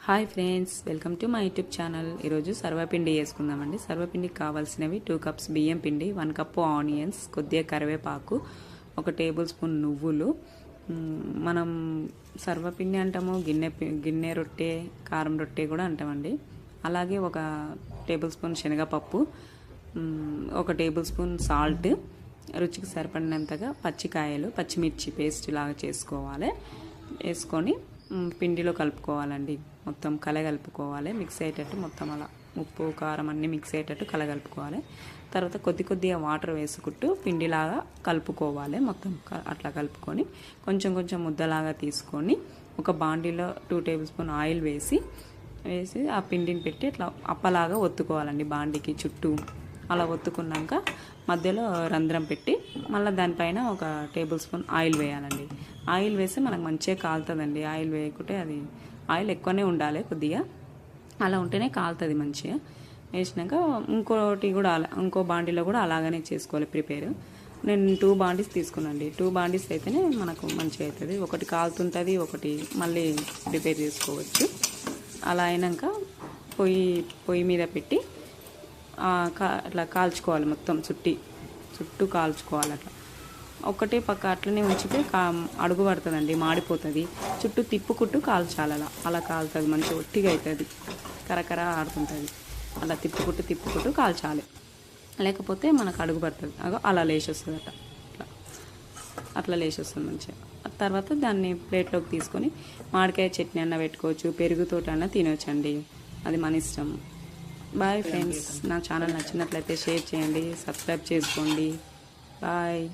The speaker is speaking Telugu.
Hi friends, welcome to my YouTube channel. ఈరోజు సర్వపిండి వేసుకుందామండి. సర్వపిండికి కావాల్సినవి 2 కప్స్ బియ్యం పిండి, 1 కప్పు ఆనియన్స్, కొద్దిగా కరివేపాకు, 1 టేబుల్ స్పూన్ నువ్వులు. మనం సర్వపిండి అంటాము, గిన్నె రొట్టె, కారం రొట్టె కూడా అంటామండి. అలాగే 1 టేబుల్ స్పూన్ శనగపప్పు, 1 టేబుల్ స్పూన్ సాల్ట్, రుచికి సరిపడినంతగా పచ్చికాయలు, పచ్చిమిర్చి పేస్ట్ లాగా చేసుకోవాలి. వేసుకొని పిండిలో కలుపుకోవాలండి. మొత్తం కలగలుపుకోవాలి, మిక్స్ అయ్యేటట్టు మొత్తం అలా ఉప్పు కారం అన్నీ మిక్స్ అయ్యేటట్టు కలగలుపుకోవాలి. తర్వాత కొద్దిగా వాటర్ వేసుకుంటూ పిండిలాగా కలుపుకోవాలి. మొత్తం అట్లా కలుపుకొని కొంచెం ముద్దలాగా తీసుకొని ఒక బాండీలో 2 టేబుల్ స్పూన్ ఆయిల్ వేసి ఆ పిండిని పెట్టి అట్లా అప్పలాగా ఒత్తుకోవాలండి. బాండీకి చుట్టూ అలా ఒత్తుకున్నాక మధ్యలో రంధ్రం పెట్టి మళ్ళీ దానిపైన 1 టేబుల్ స్పూన్ ఆయిల్ వేయాలండి. ఆయిల్ వేసి మనకు మంచిగా కాలుతుందండి. ఆయిల్ వేయకుంటే అది ఆయిల్ ఎక్కువనే ఉండాలి కొద్దిగా, అలా ఉంటేనే కాలుతుంది మంచిగా. వేసినాక ఇంకో బాండీలో కూడా అలాగనే చేసుకోవాలి ప్రిపేర్. నేను 2 బాండీస్ తీసుకున్నాండి. 2 బాండీస్ అయితేనే మనకు మంచిగా అవుతుంది. ఒకటి కాలుతుంటుంది, ఒకటి మళ్ళీ ప్రిపేర్ చేసుకోవచ్చు. అలా అయినాక పొయ్యి మీద పెట్టి అట్లా కాల్చుకోవాలి. మొత్తం చుట్టూ కాల్చుకోవాలి. అట్లా ఒకటే పక్క అట్లనే ఉంచితే అడుగు పడుతుందండి, మాడిపోతుంది. చుట్టూ తిప్పుకుంటూ కాల్చాలి. అలా కాలుతుంది, మంచిగా ఒట్టిగా అవుతుంది, కరకర ఆడుతుంటుంది. అలా తిప్పుకుంటూ కాల్చాలి, లేకపోతే మనకు అడుగు పడుతుంది. అలా లేచొస్తుంది అట్లా లేచొస్తుంది మంచిగా. తర్వాత దాన్ని ప్లేట్లోకి తీసుకొని మామిడికాయ చట్నీ అన్న పెట్టుకోవచ్చు, పెరుగుతోటి అన్న తినవచ్చండి, అది మన ఇష్టం. బాయ్ ఫ్రెండ్స్, నా ఛానల్ నచ్చినట్లయితే షేర్ చేయండి, సబ్స్క్రైబ్ చేసుకోండి. బాయ్.